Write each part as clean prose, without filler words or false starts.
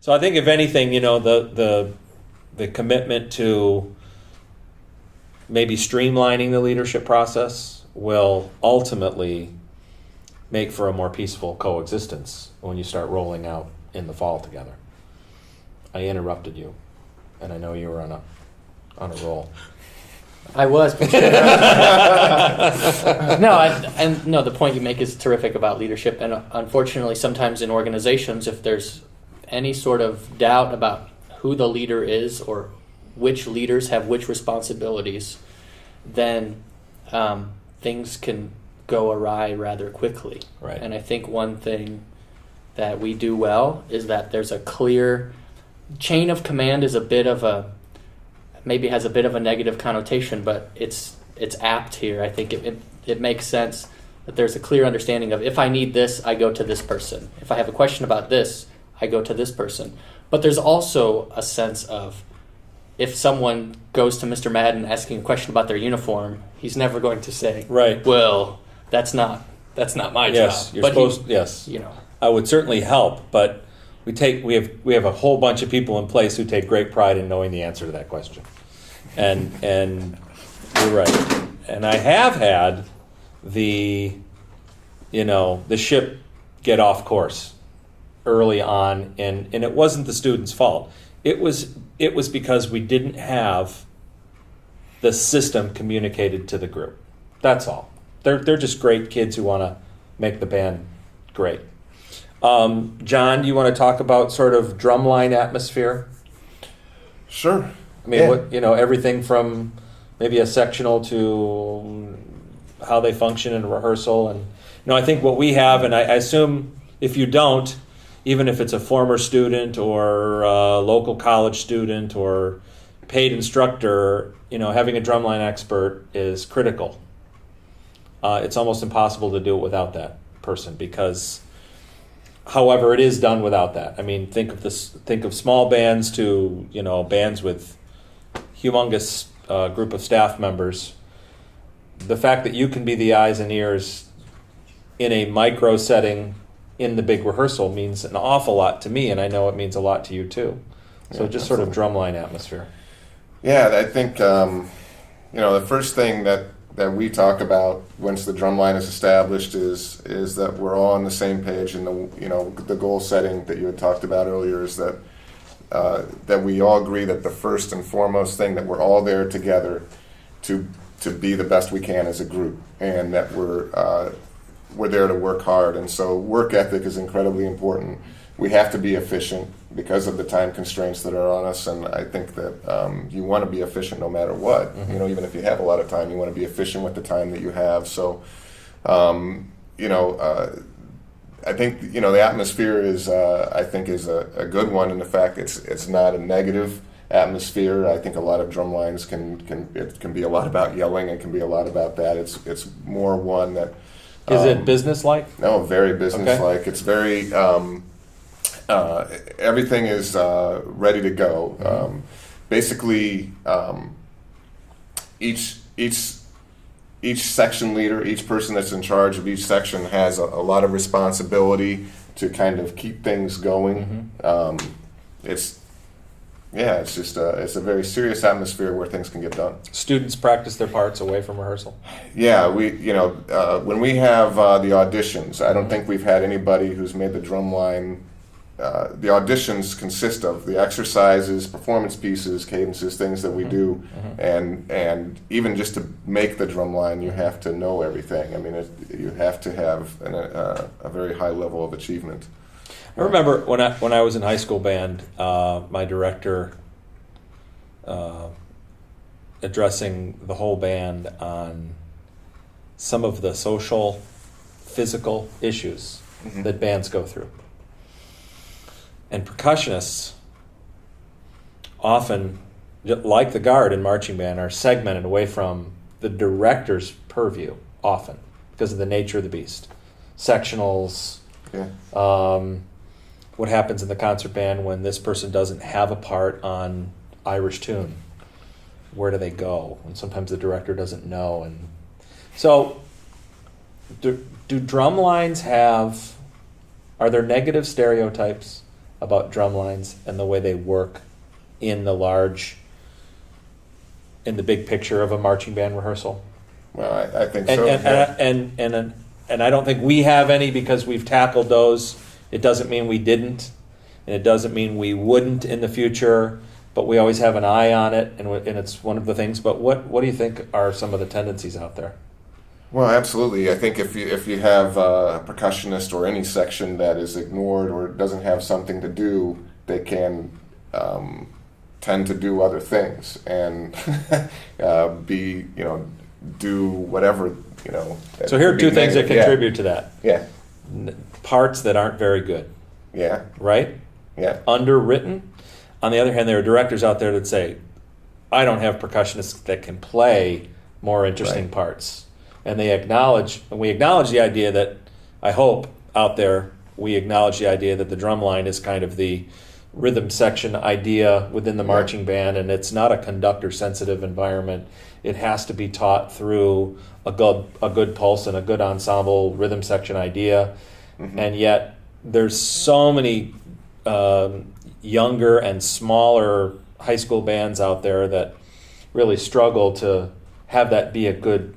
So I think if anything, the commitment to maybe streamlining the leadership process will ultimately make for a more peaceful coexistence when you start rolling out in the fall together. I interrupted you, and I know you were on a roll. I was. But no, the point you make is terrific about leadership, and unfortunately, sometimes in organizations, if there's any sort of doubt about who the leader is or which leaders have which responsibilities, then things can go awry rather quickly. Right. And I think one thing that we do well is that there's a clear chain of command. Is maybe has a bit of a negative connotation, but it's apt here. I think it makes sense that there's a clear understanding of, if I need this, I go to this person. If I have a question about this, I go to this person. But there's also a sense of, if someone goes to Mr. Madden asking a question about their uniform, he's never going to say, right, well, that's not my yes, job. You're supposed. Yes, I would certainly help, but we have a whole bunch of people in place who take great pride in knowing the answer to that question, and you're right. And I have had the ship get off course early on, and it wasn't the student's fault. It was because we didn't have the system communicated to the group. That's all. They're just great kids who want to make the band great. John, do you want to talk about sort of drumline atmosphere? Sure. I mean, everything from maybe a sectional to how they function in a rehearsal. And I think what we have, and I assume if you don't, even if it's a former student or a local college student or paid instructor, having a drumline expert is critical. It's almost impossible to do it without that person, because however it is done without that. I mean, think of small bands to, bands with humongous group of staff members. The fact that you can be the eyes and ears in a micro setting in the big rehearsal means an awful lot to me, and I know it means a lot to you too. So just sort of drumline atmosphere. Yeah, I think the first thing that we talk about once the drumline is established is that we're all on the same page, and the goal setting that you had talked about earlier is that we all agree that the first and foremost thing, that we're all there together to be the best we can as a group, and that we're there to work hard. And so work ethic is incredibly important. We have to be efficient because of the time constraints that are on us, and I think that you want to be efficient no matter what. Mm-hmm. Even if you have a lot of time, you want to be efficient with the time that you have. So I think the atmosphere is a good one, in the fact it's not a negative atmosphere. I think a lot of drum lines can be a lot about yelling, and can be a lot about that. It's more one that is it business-like? No, very business-like. Okay. It's very everything is ready to go. Mm-hmm. Basically, each section leader, each person that's in charge of each section has a lot of responsibility to kind of keep things going. Mm-hmm. It's a very serious atmosphere where things can get done. Students practice their parts away from rehearsal. Yeah, when we have the auditions, I don't think we've had anybody who's made the drum line. The auditions consist of the exercises, performance pieces, cadences, things that we do, mm-hmm. and even just to make the drum line, you have to know everything. I mean, you have to have a very high level of achievement. I remember when I was in high school band, my director addressing the whole band on some of the social, physical issues mm-hmm. that bands go through. And percussionists often, like the guard in marching band, are segmented away from the director's purview, often, because of the nature of the beast. Sectionals, what happens in the concert band when this person doesn't have a part on Irish tune? Where do they go? And sometimes the director doesn't know. And so, do drum lines are there negative stereotypes about drum lines and the way they work in the big picture of a marching band rehearsal? Well, I think And, so. and I don't think we have any because we've tackled those. It doesn't mean we didn't, and it doesn't mean we wouldn't in the future, but we always have an eye on it, and it's one of the things. But what do you think are some of the tendencies out there? Well, absolutely. I think if you have a percussionist or any section that is ignored or doesn't have something to do, they can tend to do other things and do whatever, So here are two things that contribute to that. Yeah. Parts that aren't very good, Yeah. right? Yeah. Underwritten. On the other hand, there are directors out there that say, I don't have percussionists that can play more interesting Right. parts. And we acknowledge the idea that, I hope out there, we acknowledge the idea that the drum line is kind of the rhythm section idea within the marching band, and it's not a conductor sensitive environment. It has to be taught through a good pulse and a good ensemble rhythm section idea. Mm-hmm. And yet there's so many younger and smaller high school bands out there that really struggle to have that be a good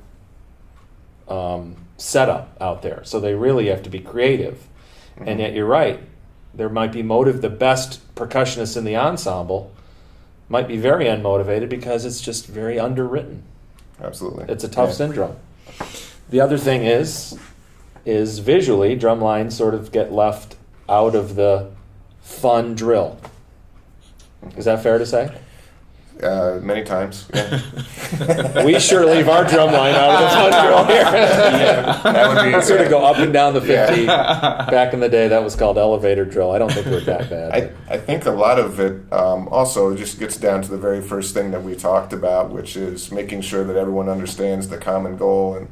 setup out there. So they really have to be creative. Mm-hmm. And yet you're right. There might be the best percussionists in the ensemble might be very unmotivated because it's just very underwritten. Absolutely. It's a tough syndrome. The other thing is visually, drum lines sort of get left out of the fun drill. Is that fair to say? Many times. Yeah. We sure leave our drum line out of the fun drill here. That would be sort of go up and down the 50. Yeah. Back in the day, that was called elevator drill. I don't think we're that bad. I think a lot of it also just gets down to the very first thing that we talked about, which is making sure that everyone understands the common goal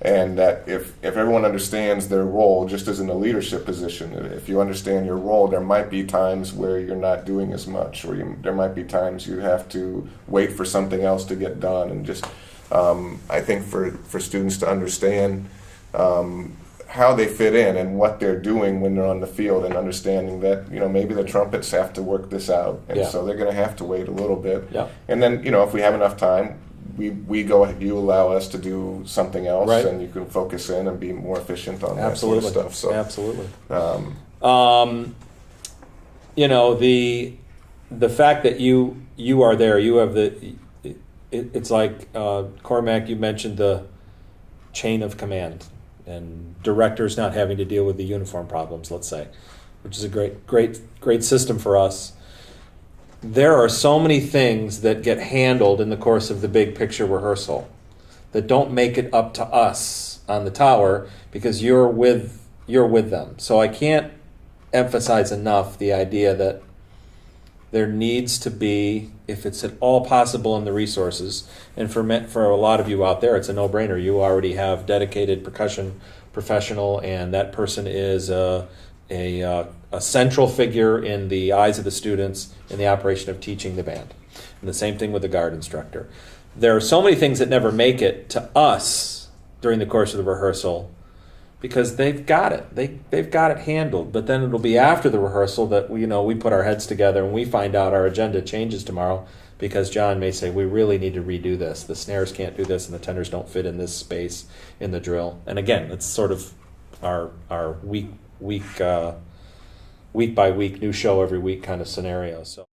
and that if everyone understands their role, just as in a leadership position, if you understand your role, there might be times where you're not doing as much, or there might be times you have to wait for something else to get done. And just, I think for students to understand how they fit in and what they're doing when they're on the field, and understanding that, maybe the trumpets have to work this out. And so they're going to have to wait a little bit. Yeah. And then, if we have enough time, you allow us to do something else, right, and you can focus in and be more efficient on that sort of stuff. So absolutely. The fact that you are there, you have it's like Cormac, you mentioned the chain of command and directors not having to deal with the uniform problems, let's say, which is a great system for us. There are so many things that get handled in the course of the big picture rehearsal that don't make it up to us on the tower because you're with them. So I can't emphasize enough the idea that there needs to be, if it's at all possible in the resources, and for a lot of you out there, it's a no-brainer. You already have dedicated percussion professional, and that person is a central figure in the eyes of the students in the operation of teaching the band. And the same thing with the guard instructor. There are so many things that never make it to us during the course of the rehearsal because they've got it. They've got it handled. But then it'll be after the rehearsal that we put our heads together and we find out our agenda changes tomorrow because John may say, we really need to redo this. The snares can't do this and the tenors don't fit in this space in the drill. And again, it's sort of our week by week, new show every week kind of scenario. So.